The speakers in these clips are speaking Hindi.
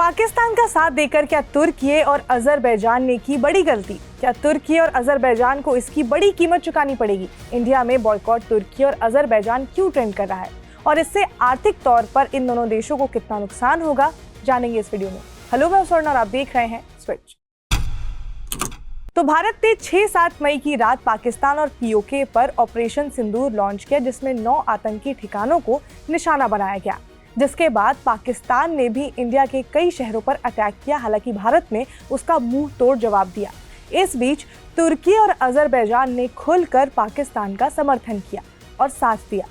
पाकिस्तान का साथ देकर क्या तुर्की और अजरबैजान ने की बड़ी गलती? क्या तुर्की और अजरबैजान को इसकी बड़ी कीमत चुकानी पड़ेगी? इंडिया में बॉयकॉट तुर्की और अजरबैजान क्यों ट्रेंड कर रहा है और इससे आर्थिक तौर पर इन दोनों देशों को कितना नुकसान होगा, जानेंगे इस वीडियो में। हेलो, मैं स्वर्ण और आप देख रहे हैं स्विच। तो भारत ने 6-7 मई की रात पाकिस्तान और पीओके पर ऑपरेशन सिंदूर लॉन्च किया, जिसमें 9 आतंकी ठिकानों को निशाना बनाया गया। जिसके बाद पाकिस्तान ने भी इंडिया के कई शहरों पर अटैक किया। हालांकि भारत ने उसका मुंह तोड़ जवाब दिया। इस बीच तुर्की और अजरबैजान ने खुलकर पाकिस्तान का समर्थन किया और साथ दिया।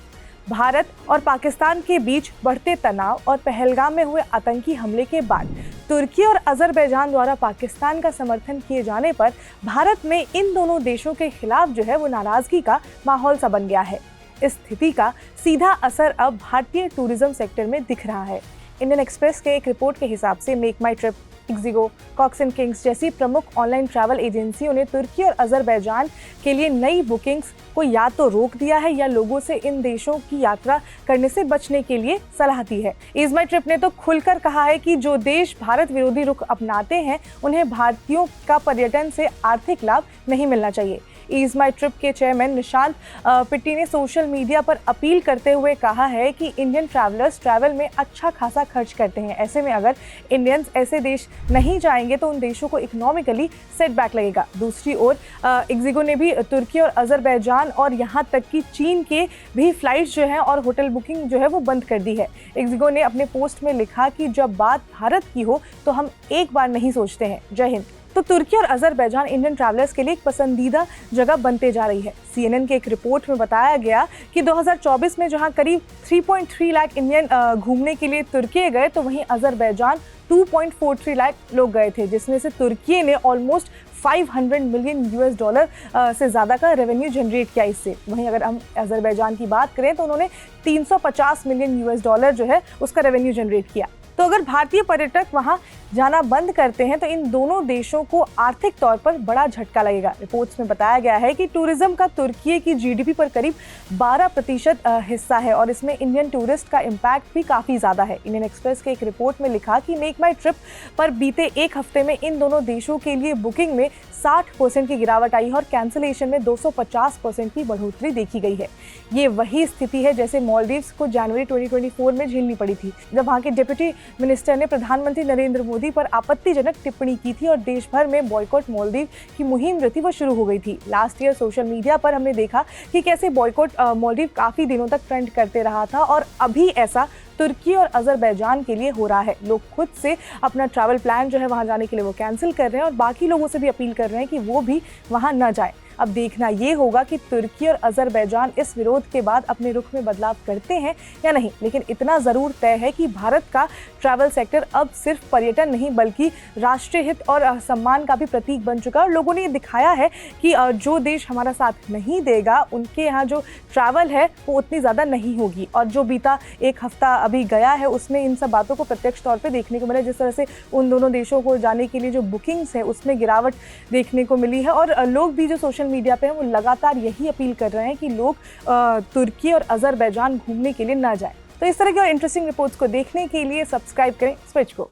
भारत और पाकिस्तान के बीच बढ़ते तनाव और पहलगाम में हुए आतंकी हमले के बाद तुर्की और अजरबैजान द्वारा पाकिस्तान का समर्थन किए जाने पर भारत में इन दोनों देशों के खिलाफ जो है वो नाराजगी का माहौल सा बन गया है। इस स्थिति का सीधा असर अब भारतीय टूरिज्म सेक्टर में दिख रहा है। इंडियन एक्सप्रेस के एक रिपोर्ट के हिसाब से make my trip, Ixigo, Cox and Kings जैसी प्रमुख ऑनलाइन ट्रैवल एजेंसियों ने तुर्की और अजरबैजान के लिए नई बुकिंग्स को या तो रोक दिया है या लोगों से इन देशों की यात्रा करने से बचने के लिए सलाह दी है। ईज माई ट्रिप ने तो खुलकर कहा है कि जो देश भारत विरोधी रुख अपनाते हैं उन्हें भारतीयों का पर्यटन से आर्थिक लाभ नहीं मिलना चाहिए। ईज माई ट्रिप के चेयरमैन निशांत पिट्टी ने सोशल मीडिया पर अपील करते हुए कहा है कि इंडियन ट्रैवलर्स ट्रैवल में अच्छा खासा खर्च करते हैं। ऐसे में अगर इंडियंस ऐसे देश नहीं जाएंगे तो उन देशों को इकोनॉमिकली सेटबैक लगेगा। दूसरी ओर इक्जिगो ने भी तुर्की और अजरबैजान और यहाँ तक कि चीन के भी फ्लाइट्स जो हैं और होटल बुकिंग जो है वो बंद कर दी है। इक्जिगो ने अपने पोस्ट में लिखा कि जब बात भारत की हो तो हम एक बार नहीं सोचते हैं। जय हिंद। तो तुर्की और अजरबैजान इंडियन ट्रैवलर्स के लिए एक पसंदीदा जगह बनते जा रही है। CNN के एक रिपोर्ट में बताया गया कि 2024 में जहां करीब 3.3 लाख इंडियन घूमने के लिए तुर्की गए, तो वहीं अजरबैजान 2.43 लाख लोग गए थे, जिसमें से तुर्की ने ऑलमोस्ट $500 मिलियन से ज़्यादा का रेवेन्यू जनरेट किया इससे। वहीं अगर हम अजरबैजान की बात करें तो उन्होंने $350 मिलियन जो है उसका रेवेन्यू जनरेट किया। तो अगर भारतीय पर्यटक वहां जाना बंद करते हैं तो इन दोनों देशों को आर्थिक तौर पर बड़ा झटका लगेगा। रिपोर्ट्स में बताया गया है कि टूरिज्म का तुर्की की GDP पर करीब 12% हिस्सा है और इसमें इंडियन टूरिस्ट का इम्पैक्ट भी काफ़ी ज़्यादा है। इंडियन एक्सप्रेस के एक रिपोर्ट में लिखा कि मेक माई ट्रिप पर बीते एक हफ्ते में इन दोनों देशों के लिए बुकिंग में 60% की गिरावट आई है और कैंसिलेशन में 250% की बढ़ोतरी देखी गई है। ये वही स्थिति है जैसे मालदीव्स को जनवरी 2024 में झेलनी पड़ी थी, जब वहाँ के डिप्टी मिनिस्टर ने प्रधानमंत्री नरेंद्र मोदी पर आपत्तिजनक टिप्पणी की थी और देश भर में बॉयकॉट मालदीव की मुहिम जो थी वो शुरू हो गई थी। लास्ट ईयर सोशल मीडिया पर हमने देखा कि कैसे बॉयकॉट मालदीव काफ़ी दिनों तक ट्रेंड करते रहा था और अभी ऐसा तुर्की और अजरबैजान के लिए हो रहा है। लोग खुद से अपना ट्रैवल प्लान जो है वहाँ जाने के लिए वो कैंसिल कर रहे हैं और बाकी लोगों से भी अपील कर रहे हैं कि वो भी वहाँ न जाए। अब देखना ये होगा कि तुर्की और अजरबैजान इस विरोध के बाद अपने रुख में बदलाव करते हैं या नहीं। लेकिन इतना ज़रूर तय है कि भारत का ट्रैवल सेक्टर अब सिर्फ पर्यटन नहीं बल्कि राष्ट्रीय हित और सम्मान का भी प्रतीक बन चुका है और लोगों ने ये दिखाया है कि जो देश हमारा साथ नहीं देगा उनके यहाँ जो ट्रैवल है वो उतनी ज़्यादा नहीं होगी। और जो बीता एक हफ्ता अभी गया है उसमें इन सब बातों को प्रत्यक्ष तौर पर देखने को मिला। जिस तरह से उन दोनों देशों को जाने के लिए जो बुकिंग्स है उसमें गिरावट देखने को मिली है और लोग भी जो सोशल मीडिया पे हैं वो लगातार यही अपील कर रहे हैं कि लोग तुर्की और अजरबैजान घूमने के लिए ना जाएं। तो इस तरह की और इंटरेस्टिंग रिपोर्ट्स को देखने के लिए सब्सक्राइब करें स्विच को।